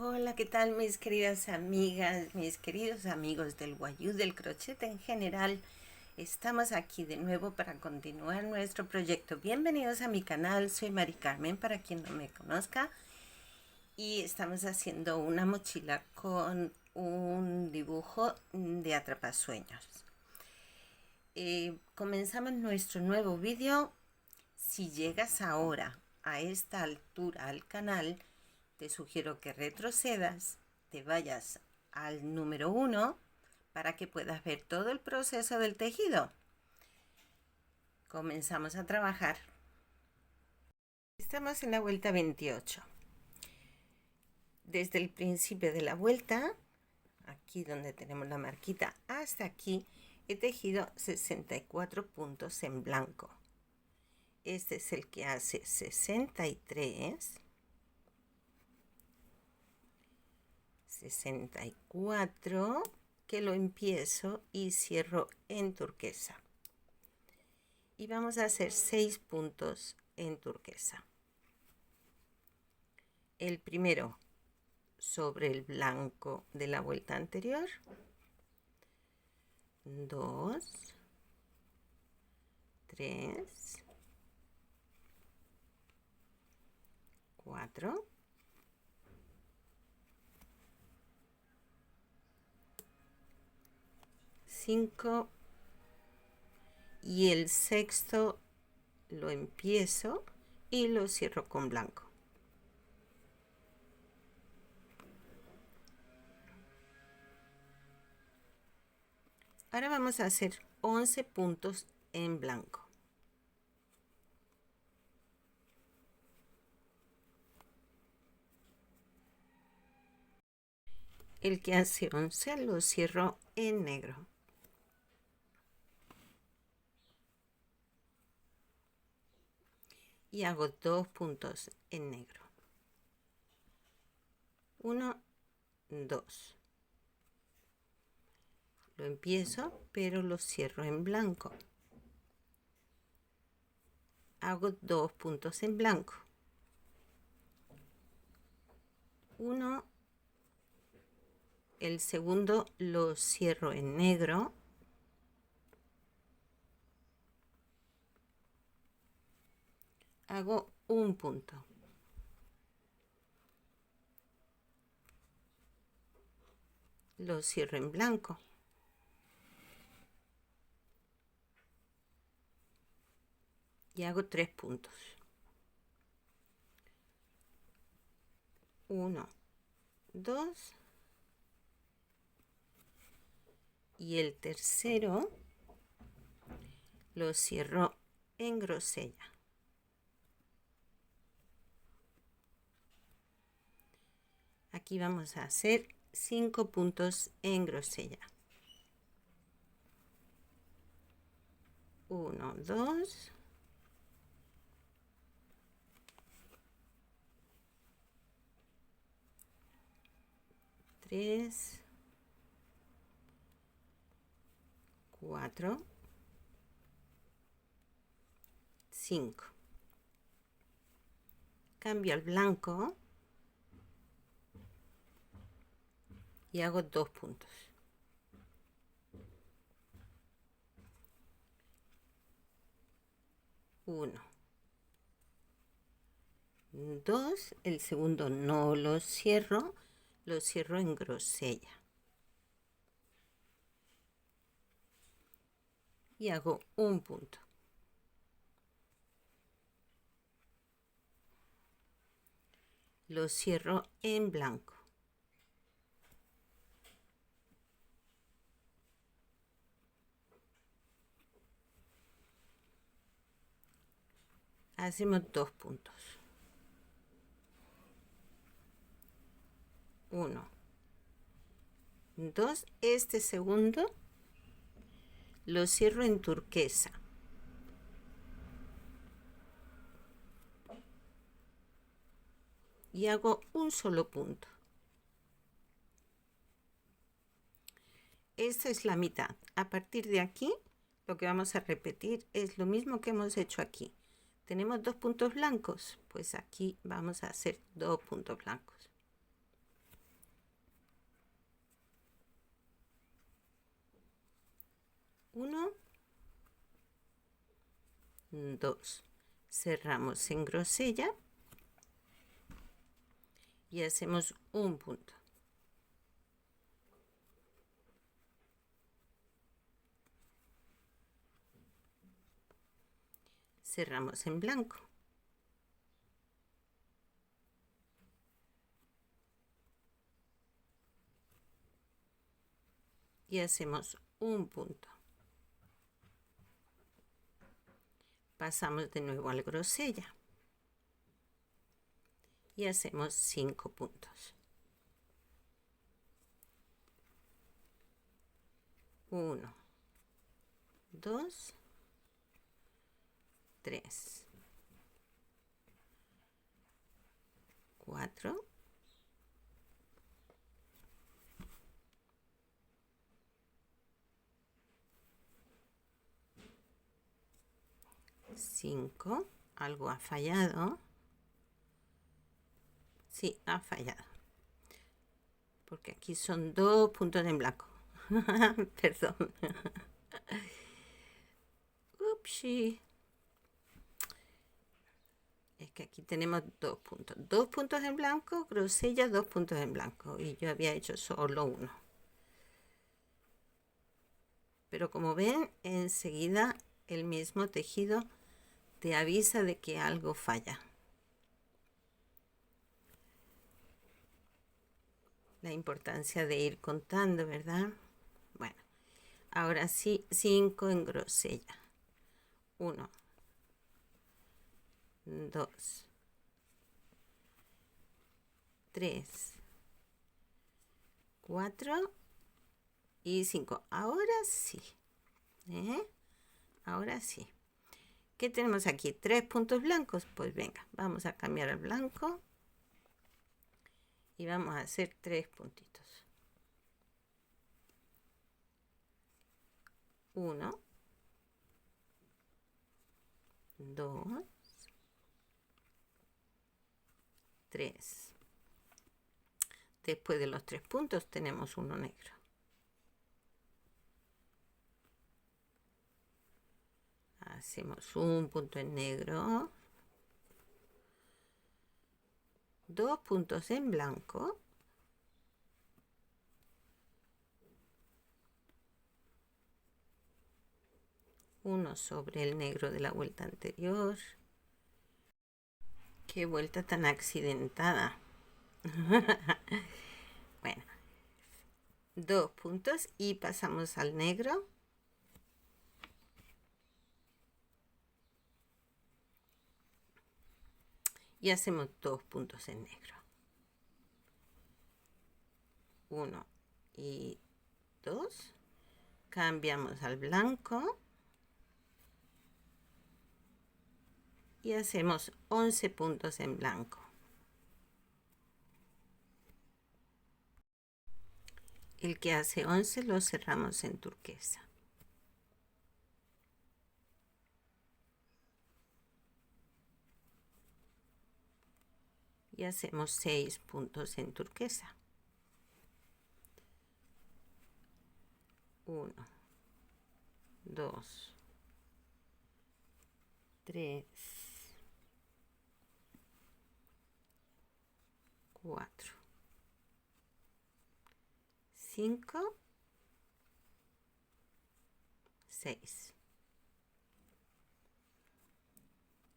Hola, ¿qué tal mis queridas amigas, mis queridos amigos del Wayuu, del crochet en general? Estamos aquí de nuevo para continuar nuestro proyecto. Bienvenidos a mi canal, soy Mari Carmen para quien no me conozca. Y estamos haciendo una mochila con un dibujo de atrapasueños. Comenzamos nuestro nuevo vídeo. Si llegas ahora a esta altura al canal, te sugiero que retrocedas, te vayas al número 1 para que puedas ver todo el proceso del tejido. Comenzamos a trabajar. Estamos en la vuelta 28. Desde el principio de la vuelta, aquí donde tenemos la marquita, hasta aquí he tejido 64 puntos en blanco. Este es el que hace 63, 64, que lo empiezo y cierro en turquesa. Y vamos a hacer 6 puntos en turquesa. El primero sobre el blanco de la vuelta anterior, 2, 3, 4, 5 y el sexto lo empiezo y lo cierro con blanco. Ahora vamos a hacer 11 puntos en blanco. El que hace 11 lo cierro en negro. Y hago 2 puntos en negro. 1, 2. Lo empiezo, pero lo cierro en blanco. Hago 2 puntos en blanco. 1, el segundo lo cierro en negro. Hago un punto. Lo cierro en blanco. Y hago 3 puntos. 1, 2. Y el tercero lo cierro en grosella. Aquí vamos a hacer 5 puntos en grosella. 1, 2. 3, 4, 5. Cambio al blanco y hago 2 puntos. 1, 2. El segundo no lo cierro en grosella. Y hago un punto. Lo cierro en blanco. Hacemos 2 puntos. 1, 2. Este segundo lo cierro en turquesa. Y hago un solo punto. Esta es la mitad. A partir de aquí, lo que vamos a repetir es lo mismo que hemos hecho aquí. Tenemos 2 puntos blancos, pues aquí vamos a hacer 2 puntos blancos. 2. Cerramos en grosella y hacemos un punto. Cerramos en blanco. Y hacemos un punto. Pasamos de nuevo al grosella y hacemos 5 puntos. 1, 2, 3, 4, 5. Algo ha fallado. Sí, ha fallado. Porque aquí son 2 puntos en blanco. Perdón. Upsi. Es que aquí tenemos 2 puntos. 2 puntos en blanco, grosella, 2 puntos en blanco. Y yo había hecho solo uno. Pero como ven, enseguida el mismo tejido te avisa de que algo falla. La importancia de ir contando, ¿verdad? Bueno, ahora sí, 5 en grosella. 1, 2, 3, 4 y 5. Ahora sí. Ahora sí. ¿Qué tenemos aquí? 3 puntos blancos. Pues venga, vamos a cambiar al blanco. Y vamos a hacer 3 puntitos. 1, 2, 3. Después de los 3 puntos tenemos uno negro. Hacemos un punto en negro. 2 puntos en blanco. Uno sobre el negro de la vuelta anterior. Qué vuelta tan accidentada. Bueno, 2 puntos y pasamos al negro. Y hacemos 2 puntos en negro. 1 y 2. Cambiamos al blanco. Y hacemos 11 puntos en blanco. El que hace 11 lo cerramos en turquesa. Y hacemos 6 puntos en turquesa. 1, 2, 3, 4, 5, 6.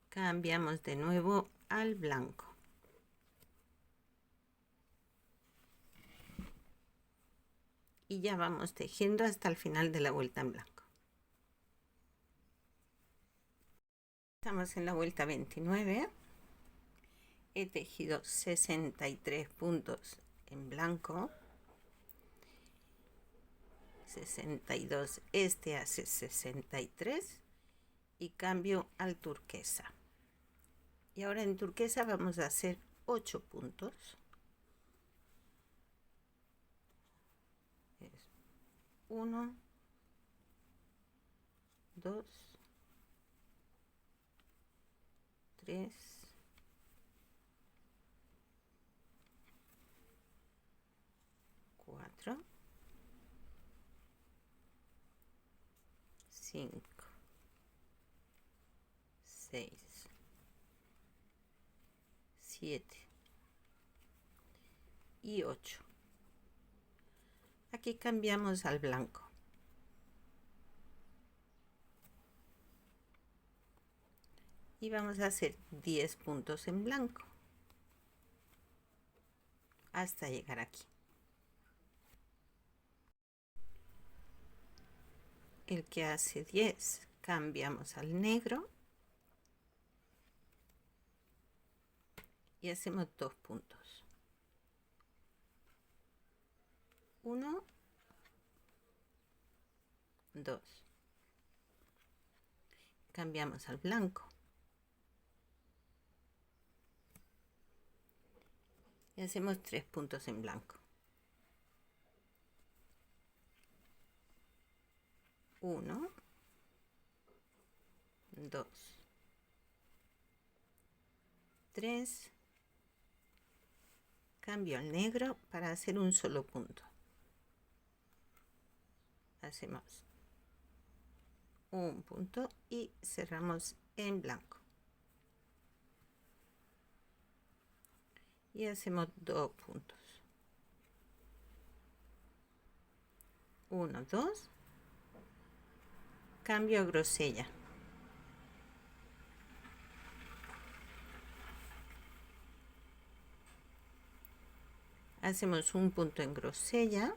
Cambiamos de nuevo al blanco. Y ya vamos tejiendo hasta el final de la vuelta en blanco. Estamos en la vuelta 29. He tejido 63 puntos en blanco. 62. Este hace 63. Y cambio al turquesa. Y ahora en turquesa vamos a hacer 8 puntos. 1, 2, 3, 4, 5, 6, 7 y 8. Aquí cambiamos al blanco. Y vamos a hacer 10 puntos en blanco hasta llegar aquí. El que hace 10, cambiamos al negro y hacemos 2 puntos. 1, 2. Cambiamos al blanco y hacemos 3 puntos en blanco. 1, 2, 3. Cambio al negro para hacer un solo punto. Hacemos un punto y cerramos en blanco. Y hacemos 2 puntos. 1, 2. Cambio a grosella. Hacemos un punto en grosella.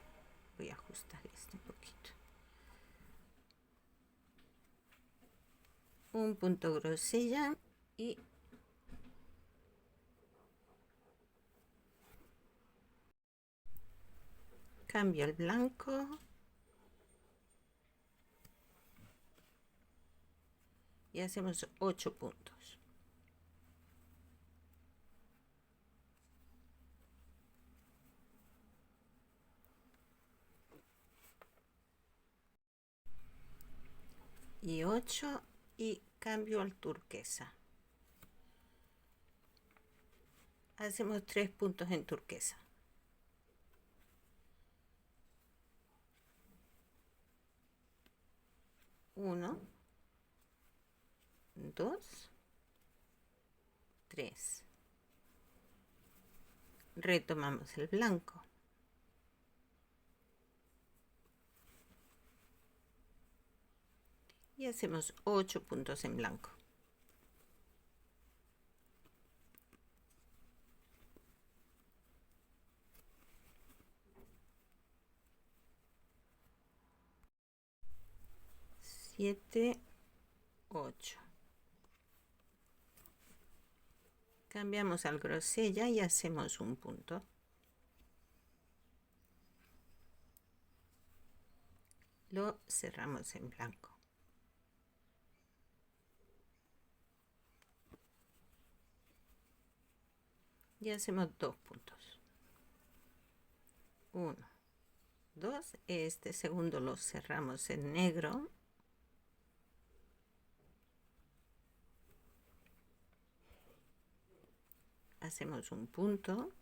Voy a ajustar esto un poquito. Un punto grosella y cambio al blanco y hacemos 8 puntos. Y 8 y cambio al turquesa. Hacemos 3 puntos en turquesa. 1, 2, 3. Retomamos el blanco. Y hacemos 8 puntos en blanco. Siete, 8. Cambiamos al grosella y hacemos un punto. Lo cerramos en blanco. Y hacemos 2 puntos. 1, 2. Este segundo lo cerramos en negro. Hacemos un punto.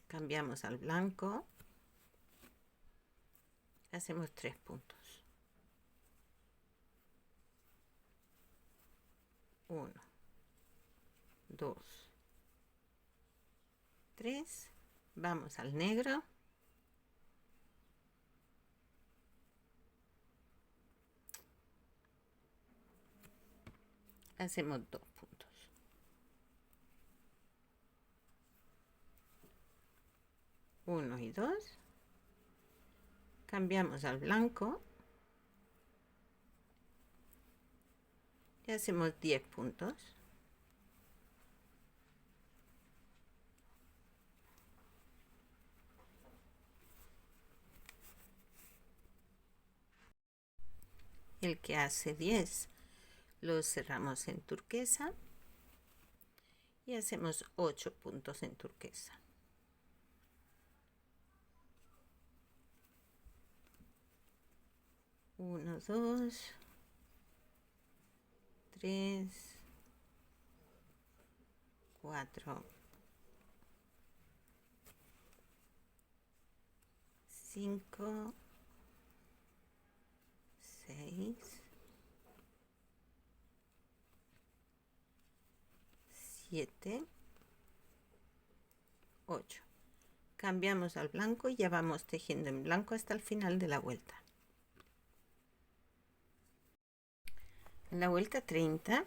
Cambiamos al blanco. Hacemos 3 puntos. 1, 2, 3. Vamos al negro. Hacemos 2 puntos. 1 y 2. Cambiamos al blanco. Y hacemos 10 puntos. El que hace 10 lo cerramos en turquesa y hacemos 8 puntos en turquesa. 1, 2, 3, 4, 5, 6, 7, 8. Cambiamos al blanco y ya vamos tejiendo en blanco hasta el final de la vuelta. En la vuelta 30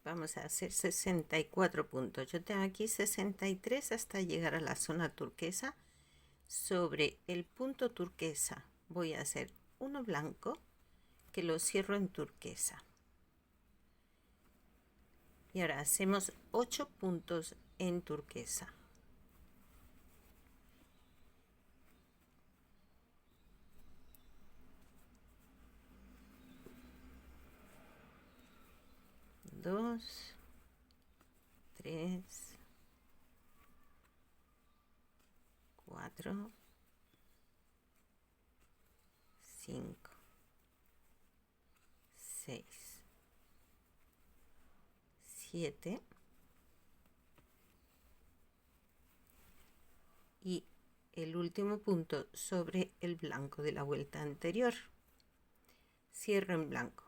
vamos a hacer 64 puntos. Yo tengo aquí 63 hasta llegar a la zona turquesa. Sobre el punto turquesa voy a hacer uno blanco que lo cierro en turquesa. Y ahora hacemos 8 puntos en turquesa. Dos, 3, 4, 5, 6, 7 y el último punto sobre el blanco de la vuelta anterior. Cierro en blanco.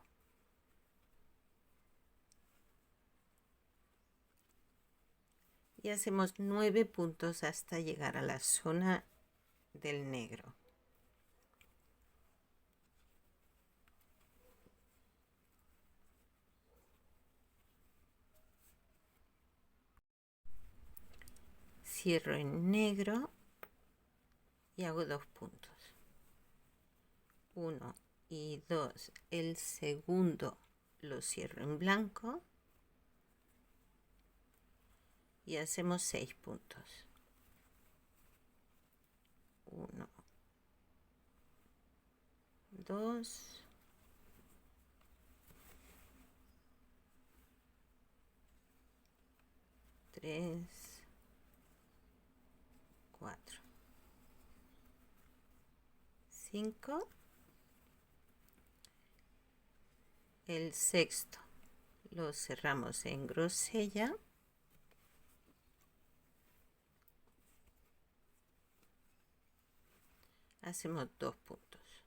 Y hacemos 9 puntos hasta llegar a la zona del negro. Cierro en negro y hago 2 puntos. 1 y 2. El segundo lo cierro en blanco y hacemos 6 puntos. 1, 2, 3, 4, 5. El sexto lo cerramos en grosella. Hacemos 2 puntos.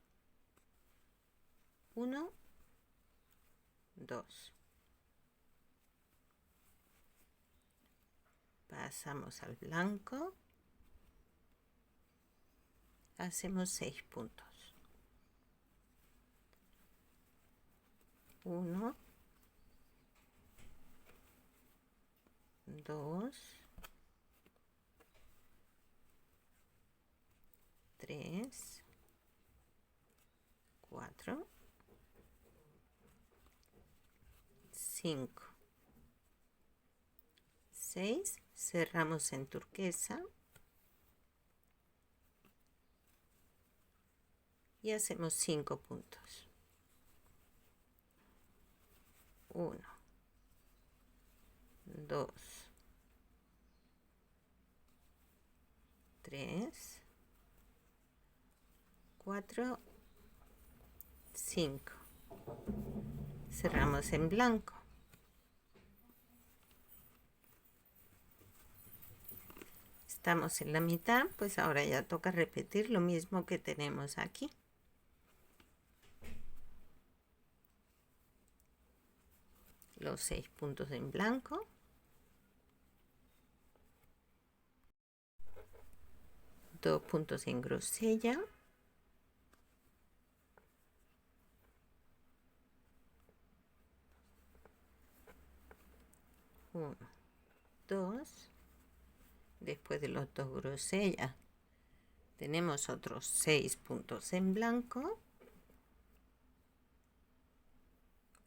1, 2. Pasamos al blanco. Hacemos 6 puntos. 1, 2, 3, 4, 5, 6. Cerramos en turquesa y hacemos 5 puntos. 1, 2, 3, 4, 5. Cerramos en blanco. Estamos en la mitad, pues ahora ya toca repetir lo mismo que tenemos aquí. Los 6 puntos en blanco. Dos puntos en grosella. Uno, 2. Después de los 2 grosellas tenemos otros 6 puntos en blanco.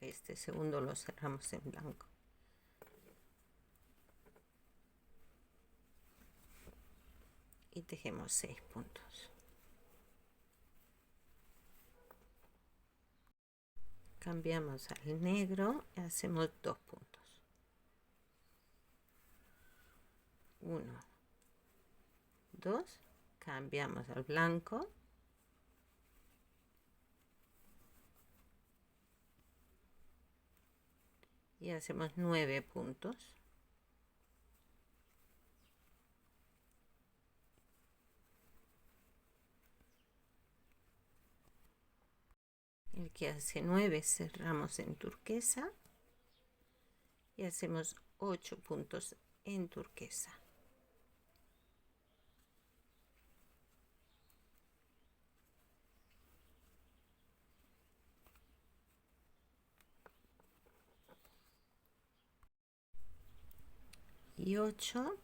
Este segundo lo cerramos en blanco. Y tejemos 6 puntos. Cambiamos al negro y hacemos 2 puntos. 1, 2. Cambiamos al blanco. Y hacemos 9 puntos. El el que hace 9 cerramos en turquesa y hacemos 8 puntos en turquesa. Y 8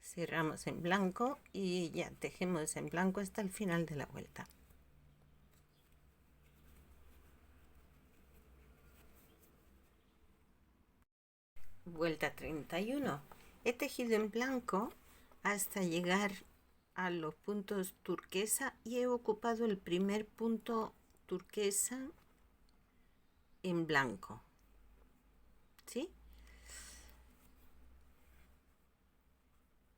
cerramos en blanco y ya tejemos en blanco hasta el final de la vuelta. Vuelta 31. He tejido en blanco hasta llegar a los puntos turquesa y he ocupado el primer punto turquesa en blanco, ¿sí?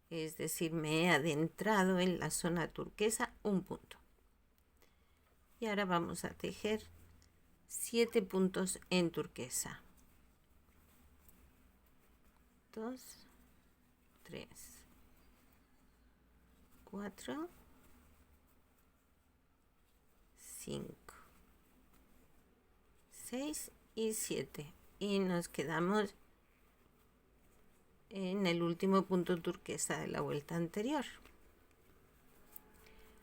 Es decir, me he adentrado en la zona turquesa un punto. Y ahora vamos a tejer 7 puntos en turquesa. 2, 3, 4, 5, 6 y 7. Y nos quedamos en el último punto turquesa de la vuelta anterior.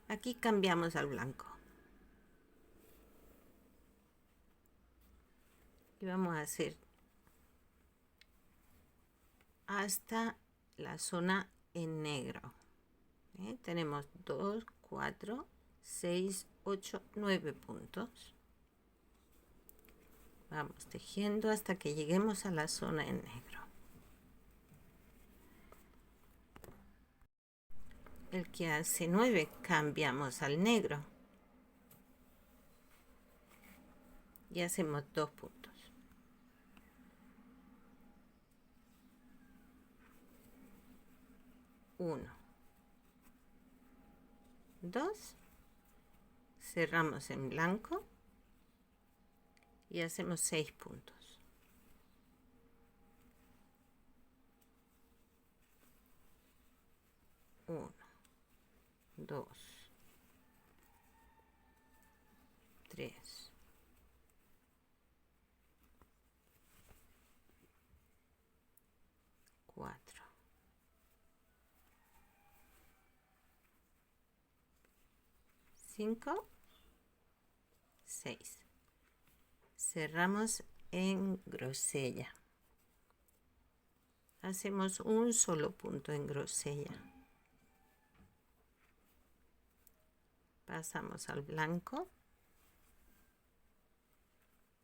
Aquí cambiamos al blanco. Y vamos a hacer hasta la zona en negro. Tenemos 2, 4, 6, 8, 9 puntos. Vamos tejiendo hasta que lleguemos a la zona en negro. El que hace 9 cambiamos al negro y hacemos 2 puntos. 1, 2, cerramos en blanco y hacemos 6 puntos. 1, 2, 3, 4, 5, 6. Cerramos en grosella. Hacemos un solo punto en grosella. Pasamos al blanco.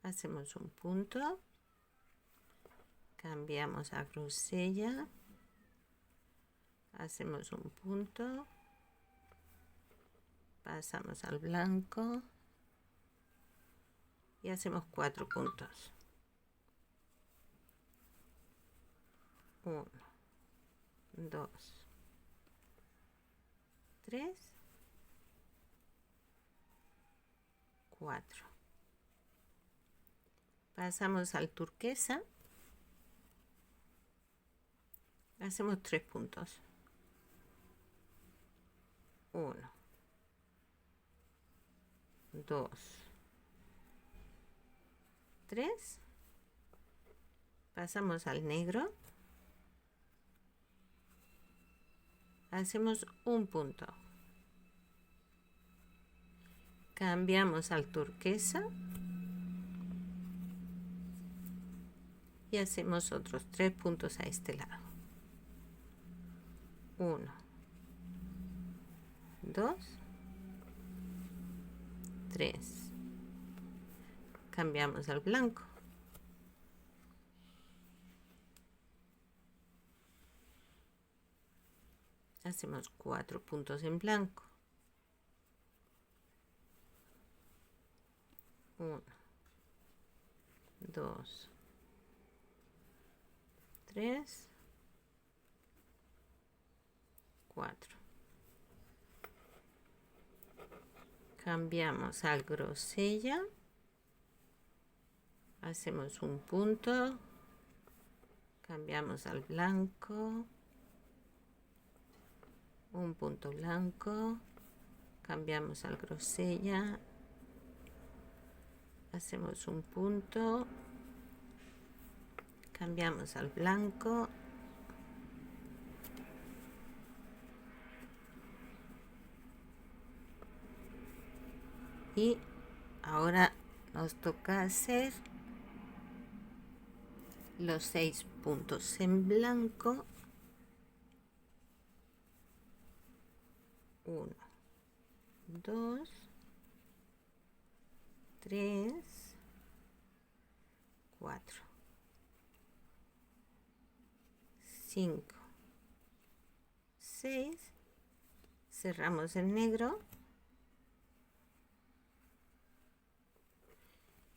Hacemos un punto. Cambiamos a grosella. Hacemos un punto. Pasamos al blanco. Y hacemos 4 puntos. 1, 2, 3, 4. Pasamos al turquesa. Hacemos 3 puntos. 1, 2, 3. Pasamos al negro. Hacemos un punto. Cambiamos al turquesa. Y hacemos otros 3 puntos a este lado. 1, 2, 3. Cambiamos al blanco. Hacemos 4 puntos en blanco. 1, 2, 3, 4. Cambiamos al grosella. Hacemos un punto. Cambiamos al blanco. Un punto blanco. Cambiamos al grosella. hacemos un punto, cambiamos al blanco y ahora nos toca hacer los 6 puntos en blanco. 1, 2, 3, 4, 5, 6, cerramos en negro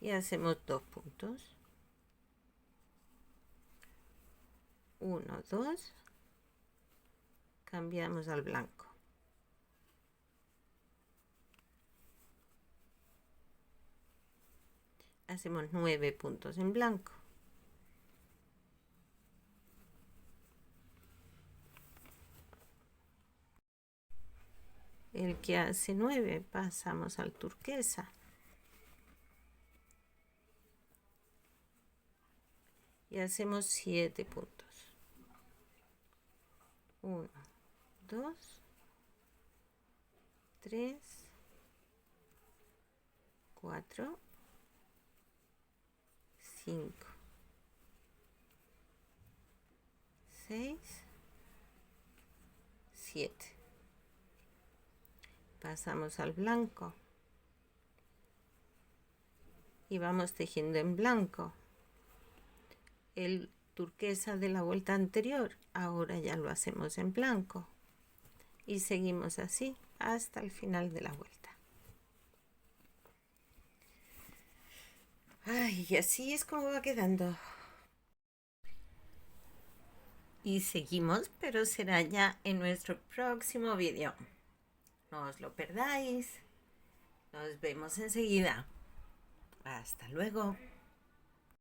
y hacemos 2 puntos. 1, 2, cambiamos al blanco. Hacemos 9 puntos en blanco. El que hace 9 pasamos al turquesa. Y hacemos 7 puntos. 1, 2, 3, 4, 5, 6, 7. Pasamos al blanco y vamos tejiendo en blanco el turquesa de la vuelta anterior. Ahora ya lo hacemos en blanco y seguimos así hasta el final de la vuelta. Ay, y así es como va quedando. Y seguimos, pero será ya en nuestro próximo vídeo. No os lo perdáis. Nos vemos enseguida. Hasta luego.